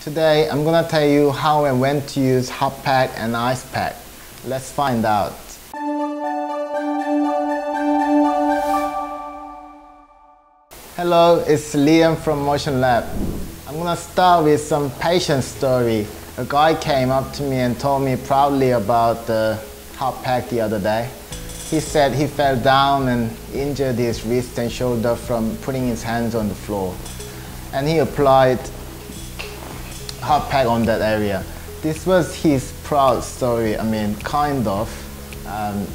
Today I'm gonna tell you how and when to use hot pack and ice pack. Let's find out. Hello, it's Liam from Motion Lab. I'm gonna start with some patient story. A guy came up to me and told me proudly about the hot pack the other day. He said he fell down and injured his wrist and shoulder from putting his hands on the floor. And he applied hot pack on that area. This was his proud story, kind of.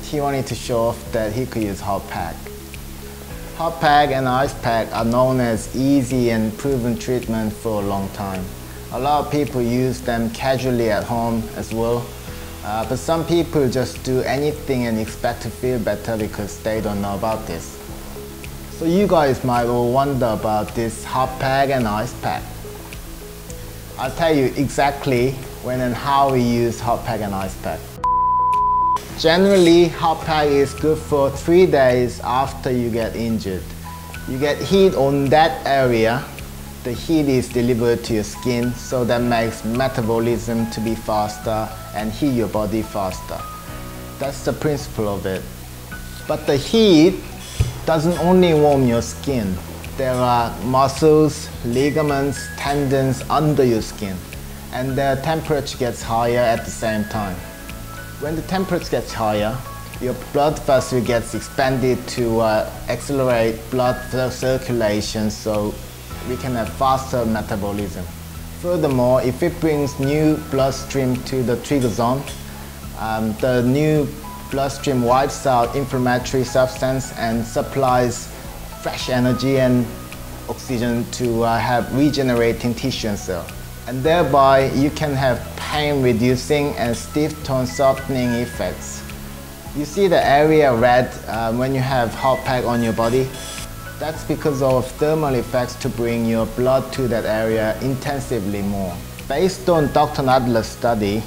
He wanted to show off that he could use hot pack. Hot pack and ice pack are known as easy and proven treatment for a long time. A lot of people use them casually at home as well. But some people just do anything and expect to feel better because they don't know about this. So you guys might all wonder about this hot pack and ice pack. I'll tell you exactly when and how we use hot pack and ice pack. Generally, hot pack is good for 3 days after you get injured. You get heat on that area. The heat is delivered to your skin, so that makes metabolism to be faster and heat your body faster. That's the principle of it. But the heat doesn't only warm your skin. There are muscles, ligaments, tendons under your skin, and their temperature gets higher at the same time. When the temperature gets higher, your blood vessel gets expanded to accelerate blood circulation, so we can have faster metabolism. Furthermore, if it brings new bloodstream to the trigger zone, the new bloodstream wipes out inflammatory substance and supplies fresh energy and oxygen to have regenerating tissue and cell. And thereby you can have pain reducing and stiff tone softening effects. You see the area red when you have hot pack on your body? That's because of thermal effects to bring your blood to that area intensively more. Based on Dr. Nadler's study,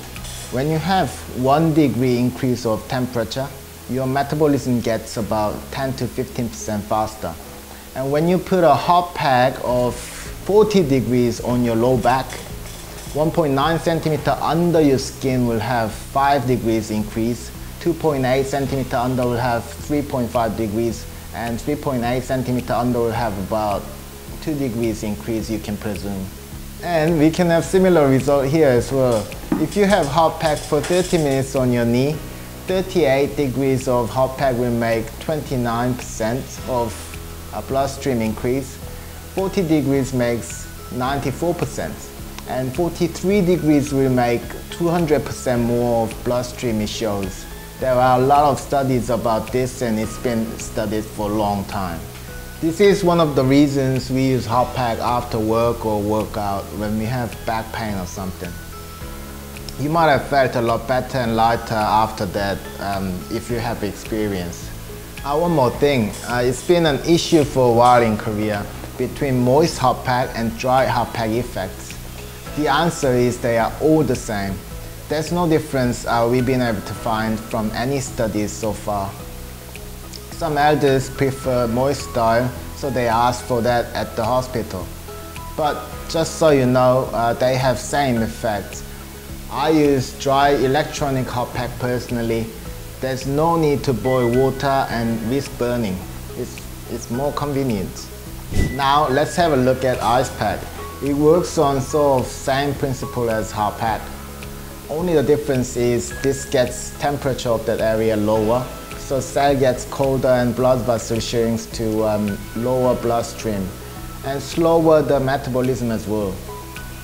when you have 1 degree increase of temperature, your metabolism gets about 10 to 15% faster. And when you put a hot pack of 40 degrees on your low back, 1.9 centimeter under your skin will have 5 degrees increase, 2.8 centimeter under will have 3.5 degrees, and 3.8 centimeter under will have about 2 degrees increase, you can presume. And we can have similar result here as well. If you have hot pack for 30 minutes on your knee, 38 degrees of hot pack will make 29% of a bloodstream increase, 40 degrees makes 94%, and 43 degrees will make 200% more of bloodstream, it shows. There are a lot of studies about this and it's been studied for a long time. This is one of the reasons we use hot pack after work or workout when we have back pain or something. You might have felt a lot better and lighter after that if you have experience. One more thing, it's been an issue for a while in Korea between moist hot pack and dry hot pack effects. The answer is they are all the same. There's no difference we've been able to find from any studies so far. Some elders prefer moist style, so they ask for that at the hospital. But just so you know, they have same effects. I use dry electronic hot pack personally. There's no need to boil water and risk burning. It's more convenient. Now let's have a look at ice pack. It works on sort of same principle as hot pack. Only the difference is this gets temperature of that area lower, so cell gets colder and blood vessel shrinks to lower bloodstream and slower the metabolism as well.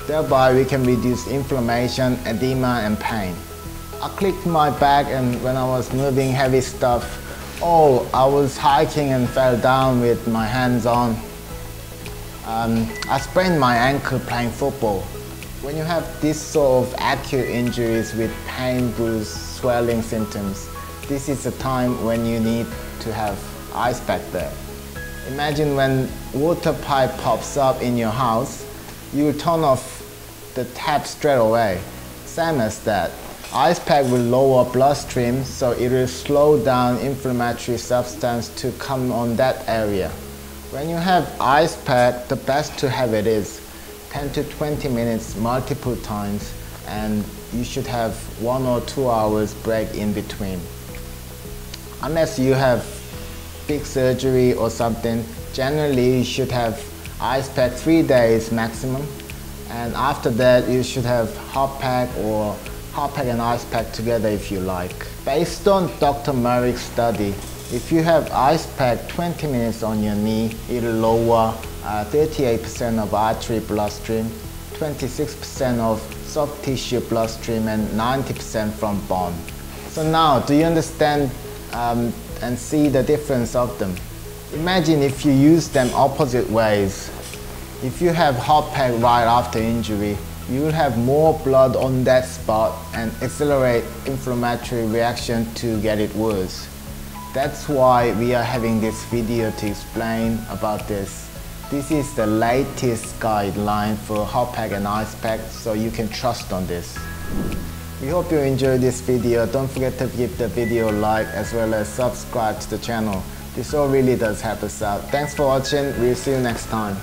Thereby we can reduce inflammation, edema and pain. I clicked my back and when I was moving heavy stuff, I was hiking and fell down with my hands on. I sprained my ankle playing football. When you have this sort of acute injuries with pain, bruise, swelling symptoms, this is the time when you need to have ice pack there. Imagine when water pipe pops up in your house, you will turn off the tap straight away. Same as that. Ice pack will lower bloodstream, so it will slow down inflammatory substance to come on that area. When you have ice pack, the best to have it is 10 to 20 minutes multiple times, and you should have 1 or 2 hours break in between. Unless you have big surgery or something, generally you should have ice pack 3 days maximum, and after that you should have hot pack or hot pack and ice pack together if you like. Based on Dr. Merrick's study, if you have ice pack 20 minutes on your knee, it'll lower 38% of artery bloodstream, 26% of soft tissue bloodstream, and 90% from bone. So now, do you understand and see the difference of them? Imagine if you use them opposite ways. If you have hot pack right after injury, you will have more blood on that spot and accelerate inflammatory reaction to get it worse. That's why we are having this video to explain about this. This is the latest guideline for hot pack and ice pack, so you can trust on this. We hope you enjoyed this video. Don't forget to give the video a like as well as subscribe to the channel. This all really does help us out. Thanks for watching. We'll see you next time.